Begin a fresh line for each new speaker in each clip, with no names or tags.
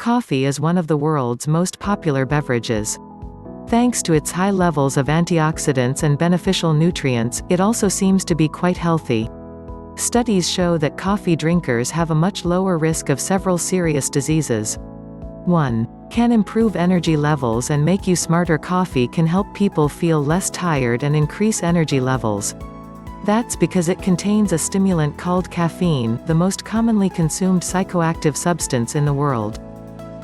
Coffee is one of the world's most popular beverages. Thanks to its high levels of antioxidants and beneficial nutrients, it also seems to be quite healthy. Studies show that coffee drinkers have a much lower risk of several serious diseases. 1. Can improve energy levels and make you smarter. Coffee can help people feel less tired and increase energy levels. That's because it contains a stimulant called caffeine, the most commonly consumed psychoactive substance in the world.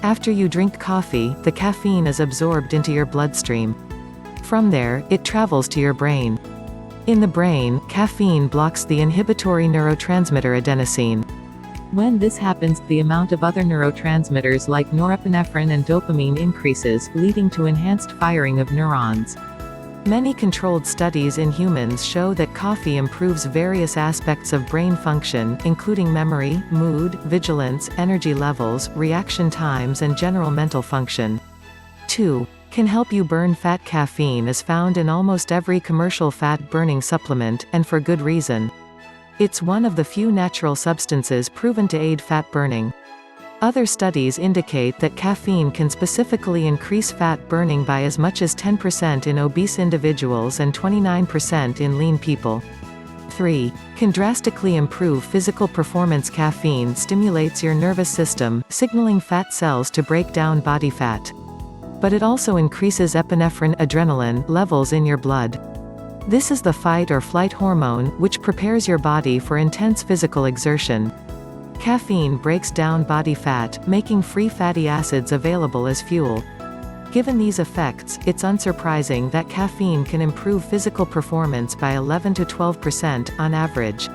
After you drink coffee, the caffeine is absorbed into your bloodstream. From there, it travels to your brain. In the brain, caffeine blocks the inhibitory neurotransmitter adenosine. When this happens, the amount of other neurotransmitters like norepinephrine and dopamine increases, leading to enhanced firing of neurons. Many controlled studies in humans show that coffee improves various aspects of brain function, including memory, mood, vigilance, energy levels, reaction times and general mental function. 2. Can help you burn fat. Caffeine is found in almost every commercial fat-burning supplement, and for good reason. It's one of the few natural substances proven to aid fat burning. Other studies indicate that caffeine can specifically increase fat burning by as much as 10% in obese individuals and 29% in lean people. 3. Can drastically improve physical performance. Caffeine stimulates your nervous system, signaling fat cells to break down body fat. But it also increases epinephrine adrenaline levels in your blood. This is the fight or flight hormone, which prepares your body for intense physical exertion. Caffeine breaks down body fat, making free fatty acids available as fuel. Given these effects, it's unsurprising that caffeine can improve physical performance by 11 to 12% on average.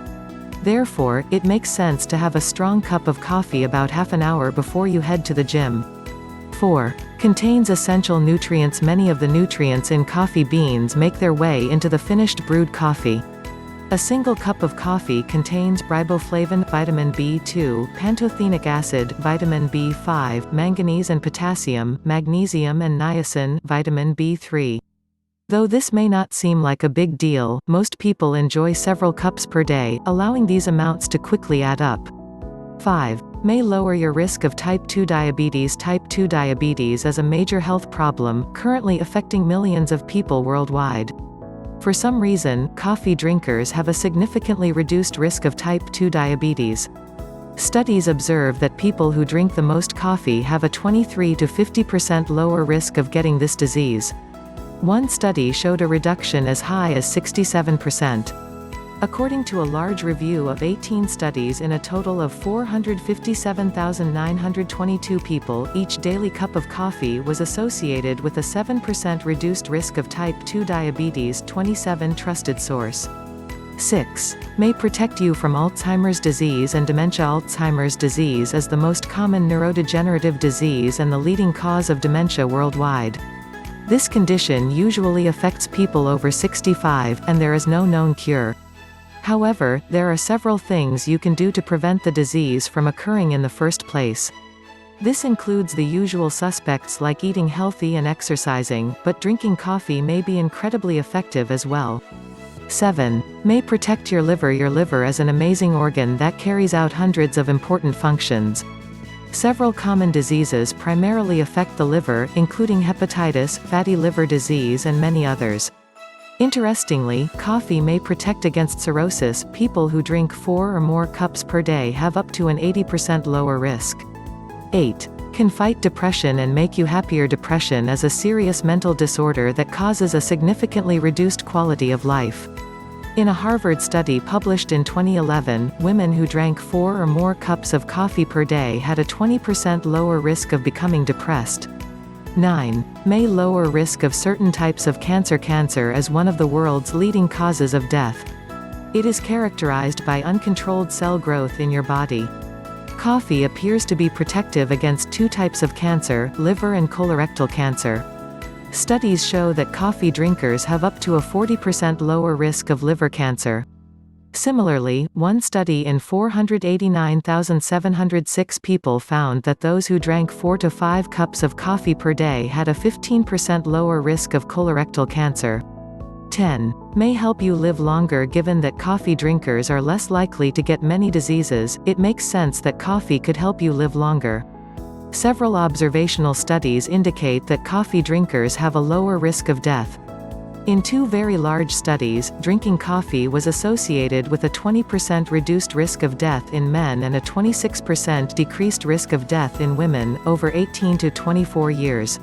Therefore, it makes sense to have a strong cup of coffee about half an hour before you head to the gym. 4. Contains essential nutrients. Many of the nutrients in coffee beans make their way into the finished brewed coffee. A single cup of coffee contains riboflavin, vitamin B2, pantothenic acid, vitamin B5, manganese and potassium, magnesium and niacin, vitamin B3. Though this may not seem like a big deal, most people enjoy several cups per day, allowing these amounts to quickly add up. 5. May lower your risk of type 2 diabetes. Type 2 diabetes is a major health problem, currently affecting millions of people worldwide. For some reason, coffee drinkers have a significantly reduced risk of type 2 diabetes. Studies observe that people who drink the most coffee have a 23 to 50% lower risk of getting this disease. One study showed a reduction as high as 67%. According to a large review of 18 studies in a total of 457,922 people, each daily cup of coffee was associated with a 7% reduced risk of type 2 diabetes. 27 trusted source. 6. May protect you from Alzheimer's disease and dementia. Alzheimer's disease is the most common neurodegenerative disease and the leading cause of dementia worldwide. This condition usually affects people over 65, and there is no known cure. However, there are several things you can do to prevent the disease from occurring in the first place. This includes the usual suspects like eating healthy and exercising, but drinking coffee may be incredibly effective as well. 7. May protect your liver. Your liver is an amazing organ that carries out hundreds of important functions. Several common diseases primarily affect the liver, including hepatitis, fatty liver disease and many others. Interestingly, coffee may protect against cirrhosis. People who drink 4 or more cups per day have up to an 80% lower risk. 8. Can fight depression and make you happier. Depression is a serious mental disorder that causes a significantly reduced quality of life. In a Harvard study published in 2011, women who drank 4 or more cups of coffee per day had a 20% lower risk of becoming depressed. 9. May lower risk of certain types of cancer. Cancer is one of the world's leading causes of death. It is characterized by uncontrolled cell growth in your body. Coffee appears to be protective against 2 types of cancer, liver and colorectal cancer. Studies show that coffee drinkers have up to a 40% lower risk of liver cancer. Similarly, one study in 489,706 people found that those who drank 4 to 5 cups of coffee per day had a 15% lower risk of colorectal cancer. 10. May help you live longer. Given that coffee drinkers are less likely to get many diseases, it makes sense that coffee could help you live longer. Several observational studies indicate that coffee drinkers have a lower risk of death. In 2 very large studies, drinking coffee was associated with a 20% reduced risk of death in men and a 26% decreased risk of death in women, over 18 to 24 years.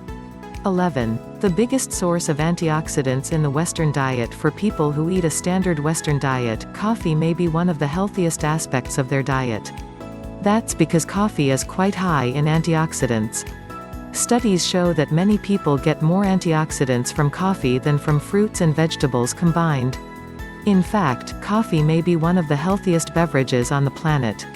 11. The biggest source of antioxidants in the Western diet. For people who eat a standard Western diet, coffee may be one of the healthiest aspects of their diet. That's because coffee is quite high in antioxidants. Studies show that many people get more antioxidants from coffee than from fruits and vegetables combined. In fact, coffee may be one of the healthiest beverages on the planet.